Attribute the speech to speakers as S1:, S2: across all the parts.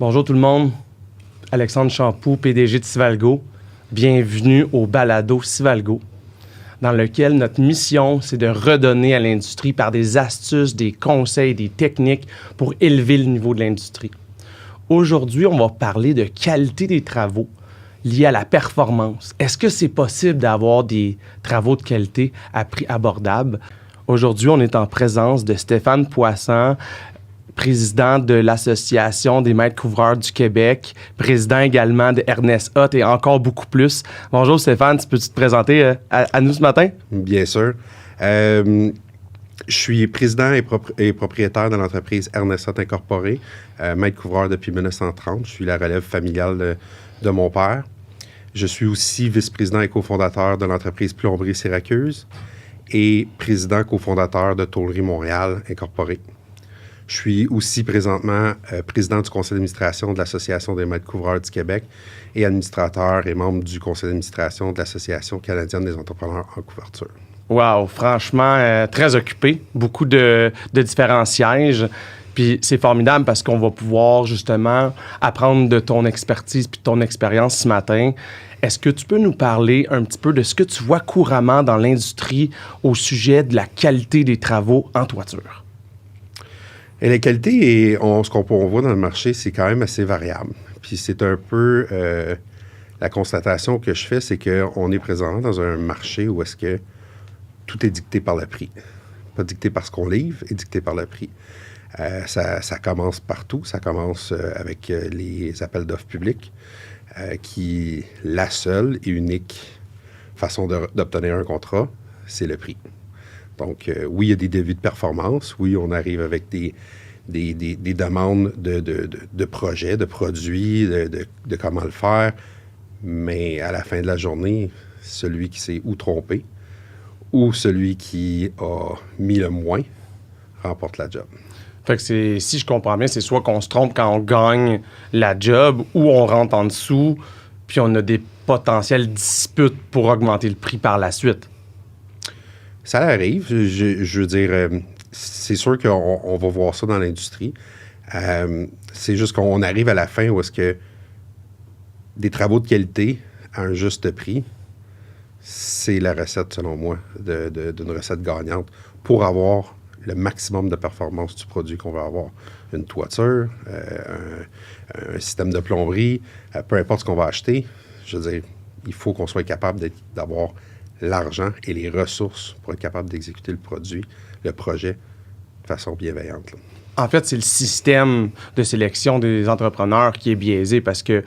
S1: Bonjour tout le monde, Alexandre Champoux, PDG de Sivalgo. Bienvenue au balado Sivalgo, dans lequel notre mission, c'est de redonner à l'industrie par des astuces, des conseils, des techniques pour élever le niveau de l'industrie. Aujourd'hui, on va parler de qualité des travaux liés à la performance. Est-ce que c'est possible d'avoir des travaux de qualité à prix abordable? Aujourd'hui, on est en présence de Stéphane Poisson, président de l'Association des maîtres couvreurs du Québec, président également de Ernest Hott et encore beaucoup plus. Bonjour Stéphane, peux-tu te présenter à nous ce matin?
S2: Bien sûr. Je suis président et propriétaire de l'entreprise Ernest Hott Incorporée, maître couvreur depuis 1930. Je suis la relève familiale de mon père. Je suis aussi vice-président et cofondateur de l'entreprise Plomberie Syracuse et président cofondateur de Tôlerie Montréal Incorporée. Je suis aussi présentement président du conseil d'administration de l'Association des maîtres couvreurs du Québec et administrateur et membre du conseil d'administration de l'Association canadienne des entrepreneurs en couverture.
S1: Wow, franchement, très occupé. Beaucoup de différents sièges. Puis c'est formidable parce qu'on va pouvoir justement apprendre de ton expertise puis de ton expérience ce matin. Est-ce que tu peux nous parler un petit peu de ce que tu vois couramment dans l'industrie au sujet de la qualité des travaux en toiture?
S2: Et la qualité, ce qu'on voit dans le marché, c'est quand même assez variable. Puis c'est un peu la constatation que je fais, c'est qu'on est présent dans un marché où est-ce que tout est dicté par le prix. Pas dicté par ce qu'on livre, est dicté par le prix. Ça commence partout. Ça commence avec les appels d'offres publics, qui la seule et unique façon d'obtenir un contrat, c'est le prix. Donc, oui, il y a des devis de performance. Oui, on arrive avec des demandes de projets, de produits, de comment le faire. Mais à la fin de la journée, celui qui s'est ou trompé ou celui qui a mis le moins remporte la job.
S1: Fait que si je comprends bien, c'est soit qu'on se trompe quand on gagne la job ou on rentre en dessous, puis on a des potentielles disputes pour augmenter le prix par la suite.
S2: Ça arrive. Je veux dire, c'est sûr qu'on va voir ça dans l'industrie. C'est juste qu'on arrive à la fin où est-ce que des travaux de qualité à un juste prix, c'est la recette, selon moi, d'une recette gagnante pour avoir le maximum de performance du produit qu'on va avoir. Une toiture, un système de plomberie, peu importe ce qu'on va acheter, je veux dire, il faut qu'on soit capable d'avoir l'argent et les ressources pour être capable d'exécuter le produit, le projet, de façon bienveillante.
S1: En fait, c'est le système de sélection des entrepreneurs qui est biaisé parce que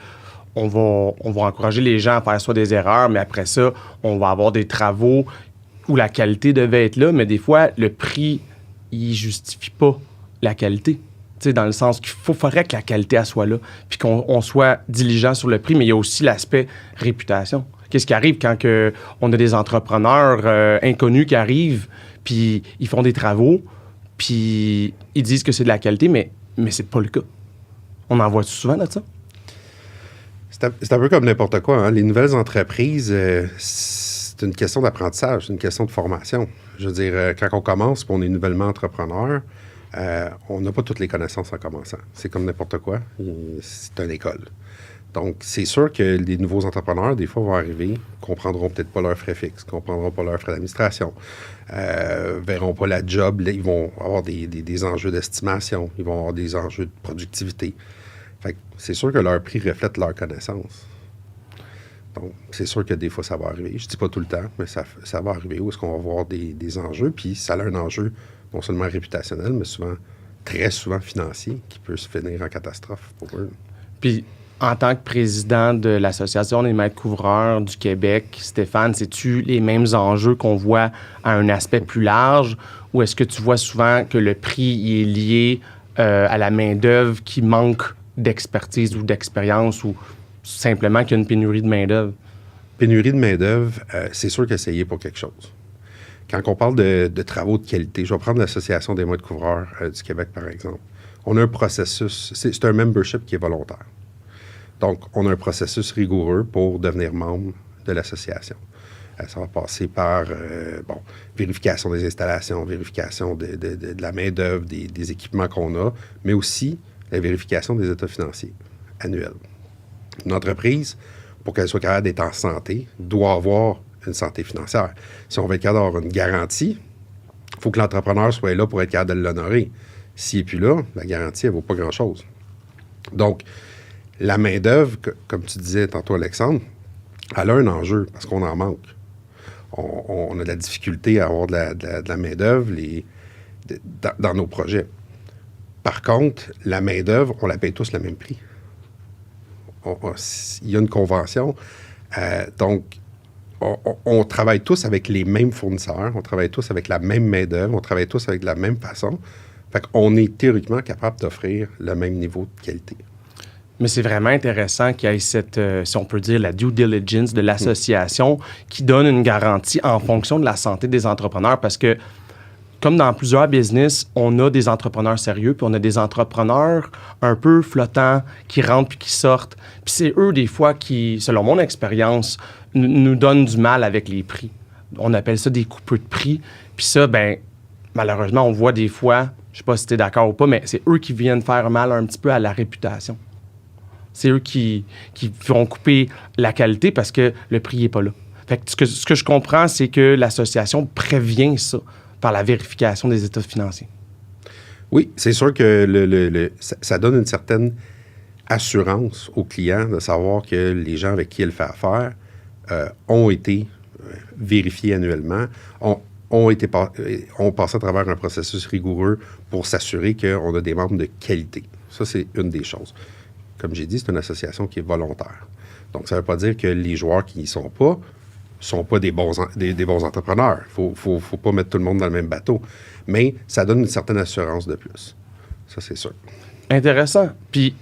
S1: on va encourager les gens à faire soit des erreurs, mais après ça, on va avoir des travaux où la qualité devait être là, mais des fois, le prix, il justifie pas la qualité. Tu sais, dans le sens qu'il faudrait que la qualité elle soit là, puis qu'on soit diligent sur le prix, mais il y a aussi l'aspect réputation. Qu'est-ce qui arrive quand on a des entrepreneurs inconnus qui arrivent, puis ils font des travaux, puis ils disent que c'est de la qualité, mais c'est pas le cas. On en voit souvent de ça?
S2: C'est un peu comme n'importe quoi. Hein? Les nouvelles entreprises, c'est une question d'apprentissage, c'est une question de formation. Je veux dire, quand on commence, puis on est nouvellement entrepreneur, on n'a pas toutes les connaissances en commençant. C'est comme n'importe quoi. C'est une école. Donc, c'est sûr que les nouveaux entrepreneurs, des fois, vont arriver, comprendront peut-être pas leurs frais fixes, comprendront pas leurs frais d'administration, verront pas la job, ils vont avoir des enjeux d'estimation, ils vont avoir des enjeux de productivité. Fait que c'est sûr que leur prix reflète leur connaissance. Donc, c'est sûr que des fois, ça va arriver. Je dis pas tout le temps, mais ça va arriver où est-ce qu'on va avoir des enjeux, puis ça a un enjeu non seulement réputationnel, mais souvent, très souvent financier, qui peut se finir en catastrophe pour eux.
S1: Puis, en tant que président de l'Association des maîtres couvreurs du Québec, Stéphane, c'est-tu les mêmes enjeux qu'on voit à un aspect plus large ou est-ce que tu vois souvent que le prix est lié à la main-d'œuvre qui manque d'expertise ou d'expérience ou simplement qu'il y a une pénurie de main-d'œuvre?
S2: Pénurie de main-d'œuvre, c'est sûr que c'est lié pour quelque chose. Quand on parle de travaux de qualité, je vais prendre l'Association des maîtres couvreurs du Québec, par exemple. On a un processus, c'est un membership qui est volontaire. Donc, on a un processus rigoureux pour devenir membre de l'association. Ça va passer par vérification des installations, vérification de la main-d'œuvre, des équipements qu'on a, mais aussi la vérification des états financiers annuels. Une entreprise, pour qu'elle soit capable d'être en santé, doit avoir une santé financière. Si on veut être capable d'avoir une garantie, il faut que l'entrepreneur soit là pour être capable de l'honorer. S'il n'est plus là, la garantie, elle ne vaut pas grand-chose. Donc, la main-d'œuvre, comme tu disais tantôt, Alexandre, elle a un enjeu parce qu'on en manque. On a de la difficulté à avoir de la main-d'œuvre dans nos projets. Par contre, la main-d'œuvre, on la paye tous le même prix. Il y a une convention. Donc, on travaille tous avec les mêmes fournisseurs, on travaille tous avec la même main-d'œuvre, on travaille tous avec la même façon. Fait qu'on est théoriquement capable d'offrir le même niveau de qualité.
S1: Mais c'est vraiment intéressant qu'il y ait cette, si on peut dire, la due diligence de l'association qui donne une garantie en fonction de la santé des entrepreneurs parce que, comme dans plusieurs business, on a des entrepreneurs sérieux puis on a des entrepreneurs un peu flottants qui rentrent puis qui sortent. Puis c'est eux, des fois, qui, selon mon expérience, nous donnent du mal avec les prix. On appelle ça des coupeux de prix. Puis ça, ben malheureusement, on voit des fois, je sais pas si tu es d'accord ou pas, mais c'est eux qui viennent faire mal un petit peu à la réputation. C'est eux qui vont couper la qualité parce que le prix n'est pas là. Fait que ce que je comprends, c'est que l'association prévient ça par la vérification des états financiers.
S2: Oui, c'est sûr que ça donne une certaine assurance aux clients de savoir que les gens avec qui elle fait affaire ont été vérifiés annuellement, ont passé à travers un processus rigoureux pour s'assurer qu'on a des membres de qualité. Ça, c'est une des choses. Comme j'ai dit, c'est une association qui est volontaire. Donc, ça ne veut pas dire que les joueurs qui n'y sont pas des bons entrepreneurs. Il ne faut pas mettre tout le monde dans le même bateau. Mais ça donne une certaine assurance de plus. Ça, c'est sûr.
S1: Intéressant. Puis,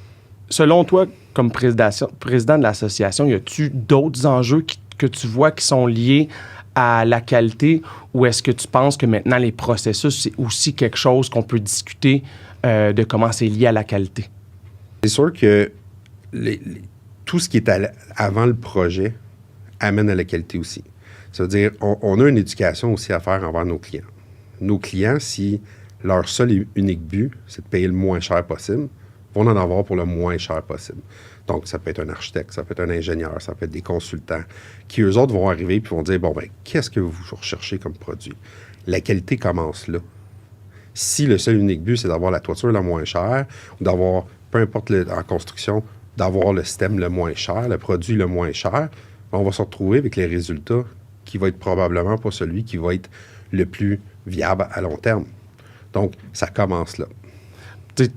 S1: selon toi, comme président de l'association, y a-tu d'autres enjeux que tu vois qui sont liés à la qualité ou est-ce que tu penses que maintenant les processus, c'est aussi quelque chose qu'on peut discuter de comment c'est lié à la qualité?
S2: C'est sûr que tout ce qui est avant le projet amène à la qualité aussi. Ça veut dire on a une éducation aussi à faire envers nos clients. Nos clients, si leur seul et unique but, c'est de payer le moins cher possible, vont en avoir pour le moins cher possible. Donc, ça peut être un architecte, ça peut être un ingénieur, ça peut être des consultants qui, eux autres, vont arriver et vont dire, bon, ben, qu'est-ce que vous recherchez comme produit? La qualité commence là. Si le seul et unique but, c'est d'avoir la toiture la moins chère ou d'avoir, peu importe en construction, d'avoir le système le moins cher, le produit le moins cher, on va se retrouver avec les résultats qui va être probablement pas celui qui va être le plus viable à long terme. Donc, ça commence là.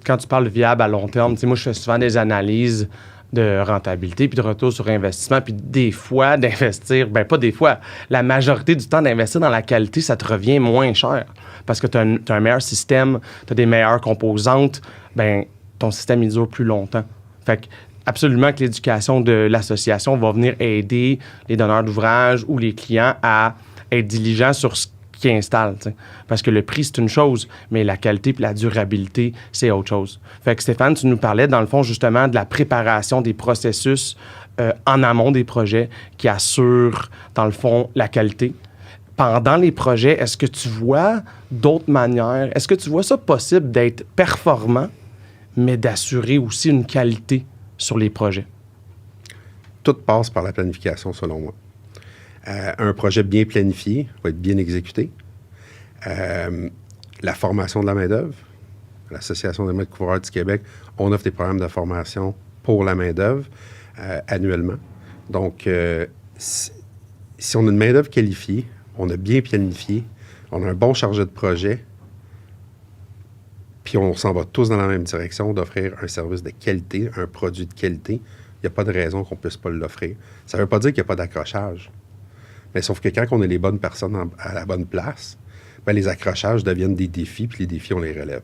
S1: Quand tu parles de viable à long terme, moi, je fais souvent des analyses de rentabilité puis de retour sur investissement. Puis des fois, d'investir, ben pas des fois, la majorité du temps d'investir dans la qualité, ça te revient moins cher parce que tu as un meilleur système, tu as des meilleures composantes, ben ton système, il dure plus longtemps. Fait que absolument que l'éducation de l'association va venir aider les donneurs d'ouvrage ou les clients à être diligents sur ce qu'ils installent. T'sais. Parce que le prix, c'est une chose, mais la qualité et la durabilité, c'est autre chose. Fait que Stéphane, tu nous parlais, dans le fond, justement, de la préparation des processus en amont des projets qui assurent, dans le fond, la qualité. Pendant les projets, est-ce que tu vois d'autres manières? Est-ce que tu vois ça possible d'être performant, mais d'assurer aussi une qualité sur les projets?
S2: Tout passe par la planification, selon moi. Un projet bien planifié va être bien exécuté. La formation de la main-d'œuvre. L'Association des maîtres couvreurs du Québec, on offre des programmes de formation pour la main-d'œuvre annuellement. Donc, si on a une main-d'œuvre qualifiée, on a bien planifié, on a un bon chargé de projet, puis on s'en va tous dans la même direction d'offrir un service de qualité, un produit de qualité, il n'y a pas de raison qu'on ne puisse pas l'offrir. Ça ne veut pas dire qu'il n'y a pas d'accrochage. Mais sauf que quand on a les bonnes personnes à la bonne place, ben les accrochages deviennent des défis, puis les défis, on les relève.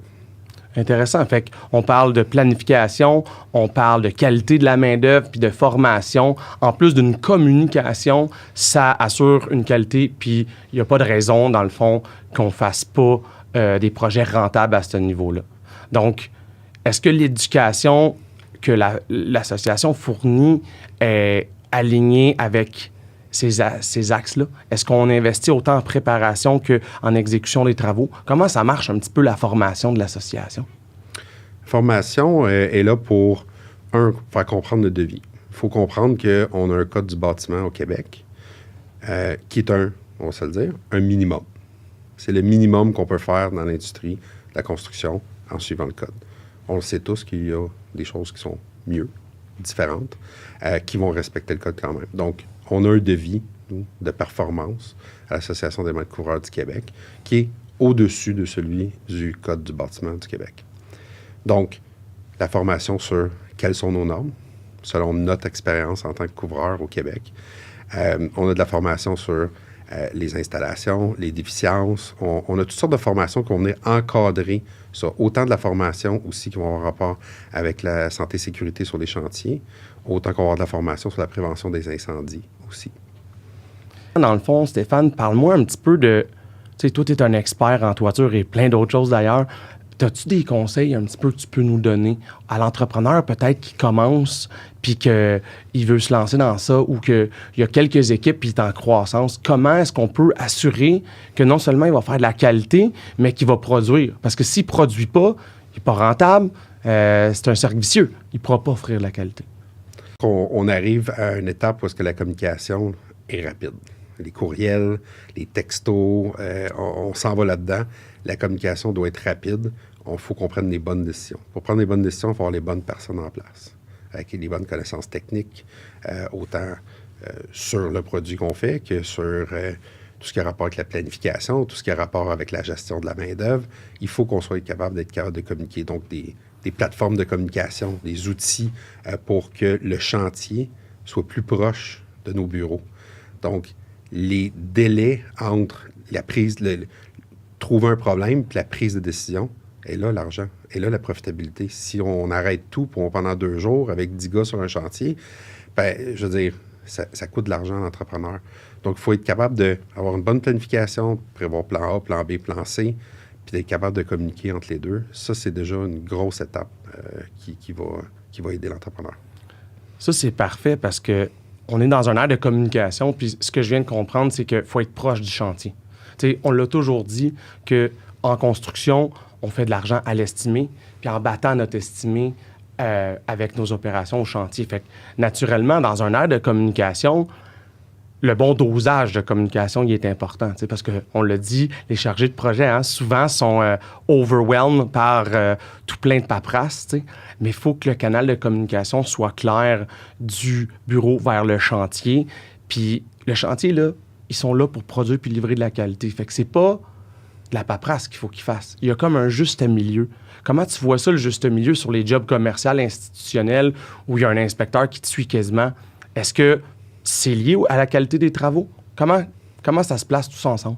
S1: Intéressant. Fait qu'on parle de planification, on parle de qualité de la main-d'œuvre puis de formation. En plus d'une communication, ça assure une qualité, puis il n'y a pas de raison, dans le fond, qu'on ne fasse pas des projets rentables à ce niveau-là. Donc, est-ce que l'éducation que l'association fournit est alignée avec ces axes-là? Est-ce qu'on investit autant en préparation qu'en exécution des travaux? Comment ça marche un petit peu la formation de l'association?
S2: Formation est là pour, faire comprendre le devis. Il faut comprendre qu'on a un code du bâtiment au Québec qui est on va se le dire, un minimum. C'est le minimum qu'on peut faire dans l'industrie de la construction en suivant le code. On le sait tous qu'il y a des choses qui sont mieux, différentes, qui vont respecter le code quand même. Donc, on a un devis, nous, de performance à l'Association des maîtres couvreurs du Québec qui est au-dessus de celui du Code du bâtiment du Québec. Donc, la formation sur quelles sont nos normes, selon notre expérience en tant que couvreur au Québec. On a de la formation sur les installations, les déficiences. On a toutes sortes de formations qui vont venir encadrer ça. Autant de la formation aussi qui vont avoir rapport avec la santé et sécurité sur les chantiers, autant qu'on va avoir de la formation sur la prévention des incendies aussi.
S1: Dans le fond, Stéphane, parle-moi un petit peu de... Tu sais, toi, tu es un expert en toiture et plein d'autres choses d'ailleurs. As-tu des conseils un petit peu que tu peux nous donner à l'entrepreneur peut-être qui commence puis qu'il veut se lancer dans ça ou qu'il y a quelques équipes puis il est en croissance? Comment est-ce qu'on peut assurer que non seulement il va faire de la qualité, mais qu'il va produire? Parce que s'il ne produit pas, il n'est pas rentable, c'est un cercle vicieux. Il ne pourra pas offrir de la qualité.
S2: On arrive à une étape où est-ce que la communication est rapide. Les courriels, les textos, on s'en va là-dedans. La communication doit être rapide. Il faut qu'on prenne les bonnes décisions. Pour prendre les bonnes décisions, il faut avoir les bonnes personnes en place, avec les bonnes connaissances techniques, autant sur le produit qu'on fait que sur tout ce qui a rapport avec la planification, tout ce qui a rapport avec la gestion de la main-d'œuvre. Il faut qu'on soit capable de communiquer. Donc, des plateformes de communication, des outils pour que le chantier soit plus proche de nos bureaux. Donc, les délais entre la prise, trouver un problème puis la prise de décision, et là, l'argent, et là, la profitabilité. Si on arrête tout pendant 2 jours avec 10 gars sur un chantier, ben, je veux dire, ça coûte de l'argent à l'entrepreneur. Donc, il faut être capable d'avoir une bonne planification, prévoir plan A, plan B, plan C, puis d'être capable de communiquer entre les deux. Ça, c'est déjà une grosse étape qui va aider l'entrepreneur.
S1: Ça, c'est parfait parce que on est dans un air de communication, puis ce que je viens de comprendre, c'est qu'il faut être proche du chantier. Tu sais, on l'a toujours dit qu'en construction, on fait de l'argent à l'estimé, puis en battant notre estimé avec nos opérations au chantier. Fait que, naturellement, dans un air de communication, le bon dosage de communication, il est important, parce qu'on l'a dit, les chargés de projet, souvent sont overwhelmed par tout plein de paperasse, mais il faut que le canal de communication soit clair du bureau vers le chantier. Puis le chantier, là, ils sont là pour produire puis livrer de la qualité. Fait que c'est pas de la paperasse qu'il faut qu'ils fassent. Il y a comme un juste milieu. Comment tu vois ça, le juste milieu, sur les jobs commerciaux, institutionnels, où il y a un inspecteur qui te suit quasiment? Est-ce que c'est lié à la qualité des travaux? Comment ça se place tous ensemble?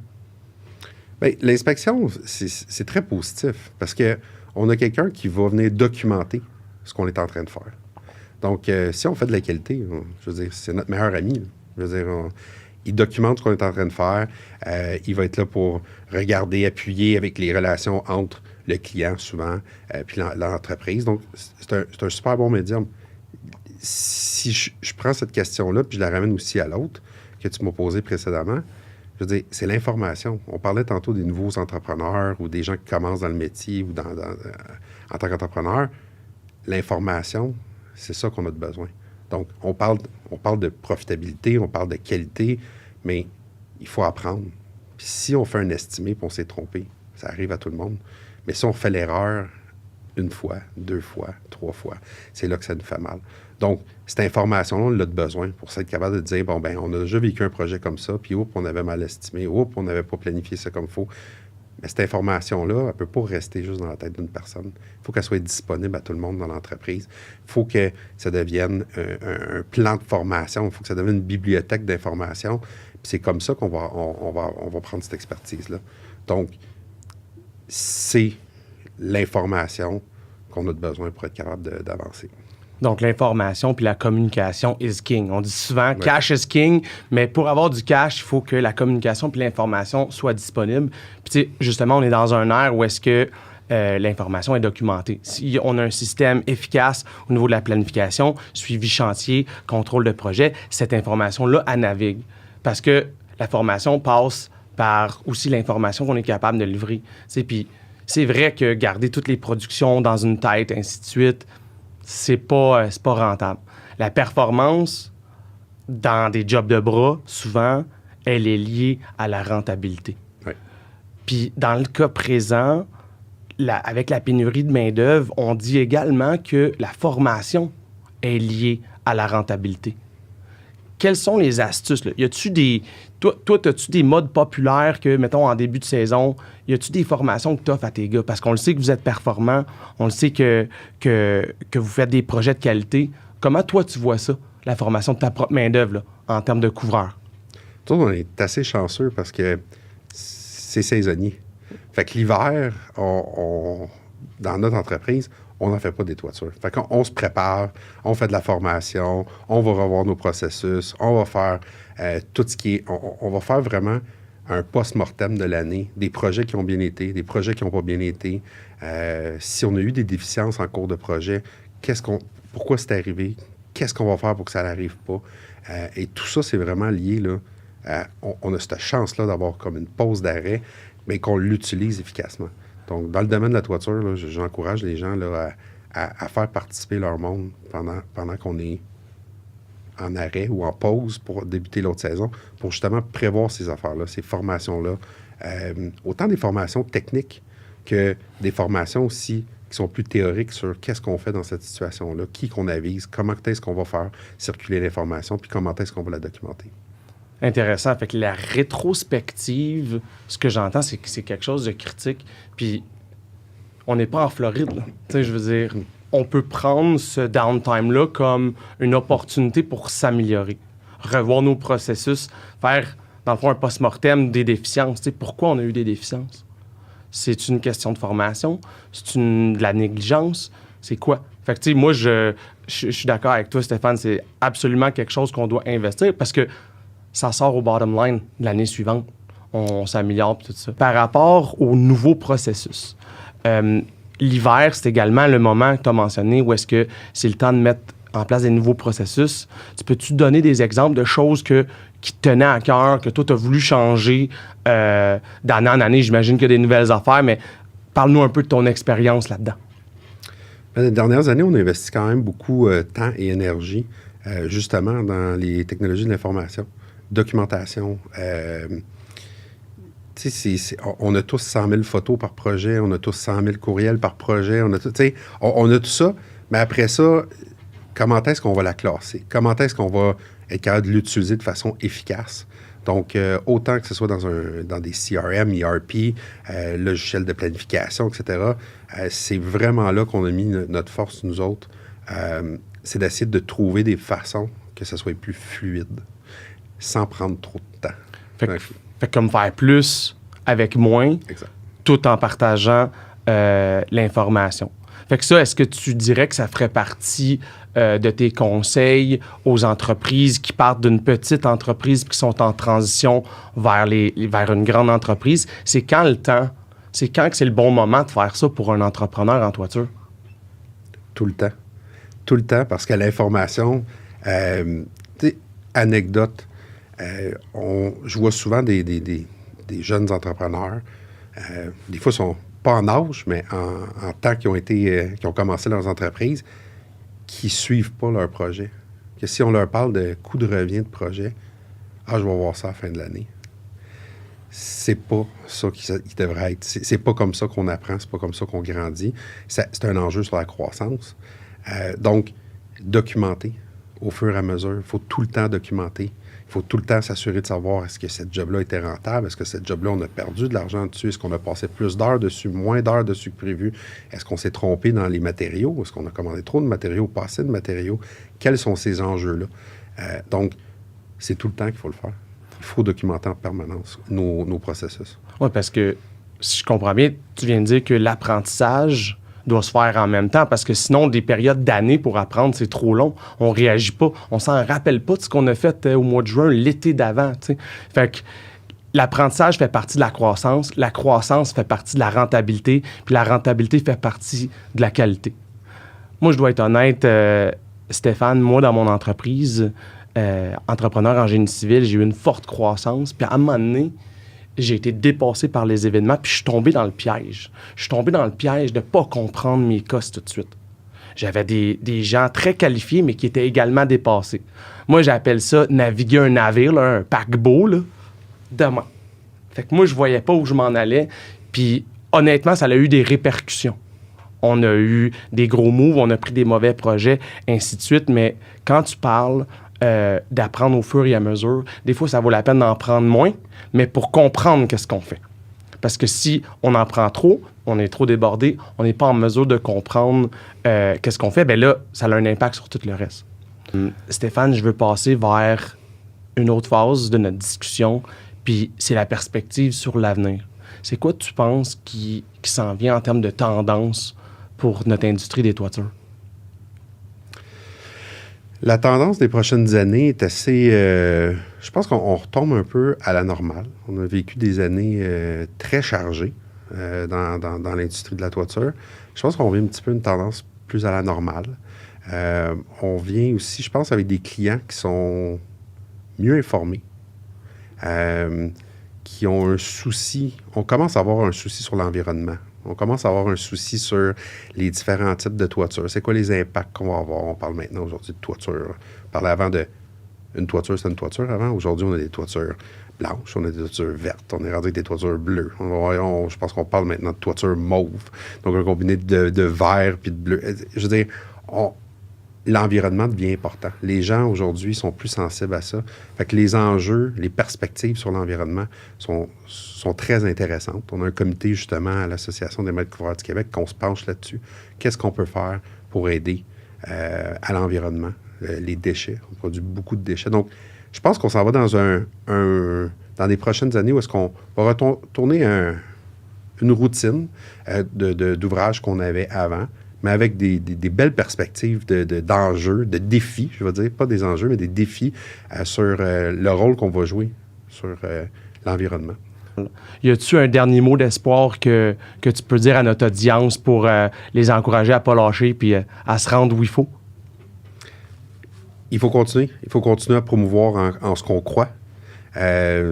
S2: Bien, l'inspection, c'est très positif parce qu'on a quelqu'un qui va venir documenter ce qu'on est en train de faire. Donc, si on fait de la qualité, je veux dire, c'est notre meilleur ami. Là. Je veux dire, il documente ce qu'on est en train de faire. Il va être là pour regarder, appuyer avec les relations entre le client, souvent, puis l'entreprise. Donc, c'est un super bon médium. Si je prends cette question-là, puis je la ramène aussi à l'autre que tu m'as posée précédemment, je veux dire, c'est l'information. On parlait tantôt des nouveaux entrepreneurs ou des gens qui commencent dans le métier ou en tant qu'entrepreneur. L'information, c'est ça qu'on a de besoin. Donc, on parle de profitabilité, on parle de qualité, mais il faut apprendre. Puis si on fait un estimé et on s'est trompé, ça arrive à tout le monde. Mais si on fait l'erreur 1 fois, 2 fois, 3 fois, c'est là que ça nous fait mal. Donc, cette information-là, on l'a de besoin pour être capable de dire, bon, ben, on a déjà vécu un projet comme ça, puis on avait mal estimé, on n'avait pas planifié ça comme il faut. Mais cette information-là, elle ne peut pas rester juste dans la tête d'une personne. Il faut qu'elle soit disponible à tout le monde dans l'entreprise. Il faut que ça devienne un plan de formation. Il faut que ça devienne une bibliothèque d'informations. Puis c'est comme ça qu'on va prendre cette expertise-là. Donc, c'est l'information qu'on a besoin pour être capable d'avancer.
S1: Donc, l'information puis la communication is king. On dit souvent cash is king, mais pour avoir du cash, il faut que la communication puis l'information soient disponibles. Puis, tu sais, justement, on est dans un ère où est-ce que l'information est documentée. Si on a un système efficace au niveau de la planification, suivi chantier, contrôle de projet, cette information-là, elle navigue. Parce que la formation passe par aussi l'information qu'on est capable de livrer. Tu sais, puis c'est vrai que garder toutes les productions dans une tête, ainsi de suite, c'est pas rentable. La performance, dans des jobs de bras, souvent, elle est liée à la rentabilité.
S2: Oui.
S1: Puis, dans le cas présent, avec la pénurie de main-d'œuvre, on dit également que la formation est liée à la rentabilité. Quelles sont les astuces? Là? Y a-tu des... Toi, as-tu des modes populaires que, mettons, en début de saison, y a-tu des formations que tu offres à tes gars? Parce qu'on le sait que vous êtes performants, on le sait que vous faites des projets de qualité. Comment, toi, tu vois ça, la formation de ta propre main-d'œuvre, là, en termes de couvreur?
S2: Nous, on est assez chanceux parce que c'est saisonnier. Fait que l'hiver, dans notre entreprise, on n'en fait pas des toitures. Fait qu'on se prépare, on fait de la formation, on va revoir nos processus, on va faire tout ce qui est... On va faire vraiment un post-mortem de l'année, des projets qui ont bien été, des projets qui n'ont pas bien été. Si on a eu des déficiences en cours de projet, pourquoi c'est arrivé? Qu'est-ce qu'on va faire pour que ça n'arrive pas? Et tout ça, c'est vraiment lié, là, on a cette chance-là d'avoir comme une pause d'arrêt, mais qu'on l'utilise efficacement. Donc, dans le domaine de la toiture, là, j'encourage les gens là, à faire participer leur monde pendant qu'on est en arrêt ou en pause pour débuter l'autre saison, pour justement prévoir ces affaires-là, ces formations-là. Autant des formations techniques que des formations aussi qui sont plus théoriques sur qu'est-ce qu'on fait dans cette situation-là, qui qu'on avise, comment est-ce qu'on va faire circuler l'information, puis comment est-ce qu'on va la documenter.
S1: Intéressant. Fait que la rétrospective, ce que j'entends, c'est que c'est quelque chose de critique. Puis, on n'est pas en Floride, là. Tu sais, je veux dire, on peut prendre ce downtime-là comme une opportunité pour s'améliorer, revoir nos processus, faire, dans le fond, un post-mortem des déficiences. Tu sais, pourquoi on a eu des déficiences? C'est une question de formation? C'est de la négligence? C'est quoi? Fait que, tu sais, moi, je suis d'accord avec toi, Stéphane, c'est absolument quelque chose qu'on doit investir parce que ça sort au bottom line de l'année suivante. On s'améliore tout ça. Par rapport aux nouveaux processus, l'hiver, c'est également le moment que tu as mentionné où est-ce que c'est le temps de mettre en place des nouveaux processus. Tu peux-tu donner des exemples de choses qui te tenaient à cœur, que toi, tu as voulu changer d'année en année? J'imagine qu'il y a des nouvelles affaires, mais parle-nous un peu de ton expérience là-dedans.
S2: Les dernières années, on investit quand même beaucoup de temps et énergie justement dans les technologies de l'information. Documentation. On a tous 100 000 photos par projet, on a tous 100 000 courriels par projet, on a tout ça, mais après ça, comment est-ce qu'on va la classer? Comment est-ce qu'on va être capable de l'utiliser de façon efficace? Donc, autant que ce soit dans des CRM, ERP, logiciels de planification, etc., c'est vraiment là qu'on a mis notre force, nous autres. C'est d'essayer de trouver des façons que ça soit plus fluide, sans prendre trop de temps.
S1: Fait comme faire plus avec moins,
S2: exact.
S1: Tout en partageant l'information. Fait que ça, est-ce que tu dirais que ça ferait partie de tes conseils aux entreprises qui partent d'une petite entreprise et qui sont en transition vers une grande entreprise? C'est quand le temps? C'est quand que c'est le bon moment de faire ça pour un entrepreneur en toiture?
S2: Tout le temps. Tout le temps, parce que l'information, anecdote, je vois souvent des jeunes entrepreneurs, des fois, ils sont pas en âge, mais en temps qui ont commencé leurs entreprises, qui suivent pas leur projet. Que si on leur parle de coût de revient de projet, je vais voir ça à la fin de l'année. C'est pas ça qui devrait être. C'est pas comme ça qu'on apprend, c'est pas comme ça qu'on grandit. C'est un enjeu sur la croissance. Donc, documenter au fur et à mesure. Il faut tout le temps documenter. Il faut tout le temps s'assurer de savoir est-ce que cette job-là était rentable, est-ce que cette job-là, on a perdu de l'argent dessus, est-ce qu'on a passé plus d'heures dessus, moins d'heures dessus que prévu, est-ce qu'on s'est trompé dans les matériaux, est-ce qu'on a commandé trop de matériaux, pas assez de matériaux, quels sont ces enjeux-là? Donc, c'est tout le temps qu'il faut le faire. Il faut documenter en permanence nos processus.
S1: Oui, parce que, si je comprends bien, tu viens de dire que l'apprentissage doit se faire en même temps, parce que sinon, des périodes d'années pour apprendre, c'est trop long. On réagit pas. On s'en rappelle pas de ce qu'on a fait au mois de juin, l'été d'avant. T'sais. Fait que l'apprentissage fait partie de la croissance fait partie de la rentabilité, puis la rentabilité fait partie de la qualité. Moi, je dois être honnête, Stéphane, moi, dans mon entreprise, entrepreneur en génie civil, j'ai eu une forte croissance, puis à un moment donné, j'ai été dépassé par les événements, puis je suis tombé dans le piège. Je suis tombé dans le piège de ne pas comprendre mes costes tout de suite. J'avais des gens très qualifiés, mais qui étaient également dépassés. Moi, j'appelle ça naviguer un navire, là, un paquebot, là, demain. Fait que moi, je voyais pas où je m'en allais. Puis, honnêtement, ça a eu des répercussions. On a eu des gros moves, on a pris des mauvais projets, ainsi de suite. Mais quand tu parles d'apprendre au fur et à mesure, des fois, ça vaut la peine d'en prendre moins, mais pour comprendre qu'est-ce qu'on fait. Parce que si on en prend trop, on est trop débordé, on n'est pas en mesure de comprendre qu'est-ce qu'on fait, bien là, ça a un impact sur tout le reste. Stéphane, je veux passer vers une autre phase de notre discussion, puis c'est la perspective sur l'avenir. C'est quoi tu penses qui s'en vient en termes de tendance pour notre industrie des toitures?
S2: La tendance des prochaines années est assez... je pense qu'on retombe un peu à la normale. On a vécu des années très chargées dans l'industrie de la toiture. Je pense qu'on vient un petit peu une tendance plus à la normale. On vient aussi, je pense, avec des clients qui sont mieux informés, qui ont un souci. On commence à avoir un souci sur l'environnement. On commence à avoir un souci sur les différents types de toitures. C'est quoi les impacts qu'on va avoir? On parle maintenant aujourd'hui de toiture. On parlait avant une toiture, c'est une toiture avant. Aujourd'hui, on a des toitures blanches, on a des toitures vertes, on est rendu avec des toitures bleues. Je pense qu'on parle maintenant de toiture mauve. Donc, un combiné de vert puis de bleu. Je veux dire, l'environnement devient important. Les gens, aujourd'hui, sont plus sensibles à ça. Fait que les enjeux, les perspectives sur l'environnement sont très intéressantes. On a un comité, justement, à l'Association des maîtres couvreurs du Québec qu'on se penche là-dessus. Qu'est-ce qu'on peut faire pour aider à l'environnement? Les déchets. On produit beaucoup de déchets. Donc, je pense qu'on s'en va dans dans les prochaines années où est-ce qu'on va retourner une routine d'ouvrages qu'on avait avant, mais avec des belles perspectives d'enjeux, de défis, je veux dire, pas des enjeux, mais des défis sur le rôle qu'on va jouer sur l'environnement.
S1: Y a-tu un dernier mot d'espoir que tu peux dire à notre audience pour les encourager à ne pas lâcher puis à se rendre où il faut?
S2: Il faut continuer. Il faut continuer à promouvoir en ce qu'on croit.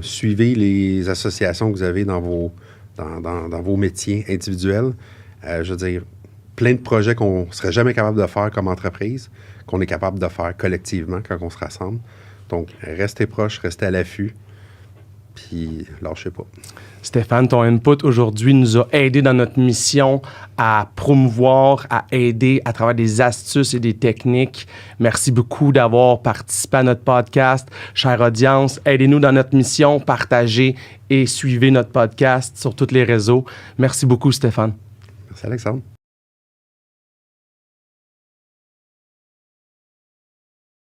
S2: Suivez les associations que vous avez dans vos métiers individuels. Je veux dire, plein de projets qu'on ne serait jamais capable de faire comme entreprise, qu'on est capable de faire collectivement quand on se rassemble. Donc, restez proches, restez à l'affût, puis lâchez pas.
S1: Stéphane, ton input aujourd'hui nous a aidé dans notre mission à promouvoir, à aider à travers des astuces et des techniques. Merci beaucoup d'avoir participé à notre podcast. Chère audience, aidez-nous dans notre mission, partagez et suivez notre podcast sur tous les réseaux. Merci beaucoup, Stéphane.
S2: Merci, Alexandre.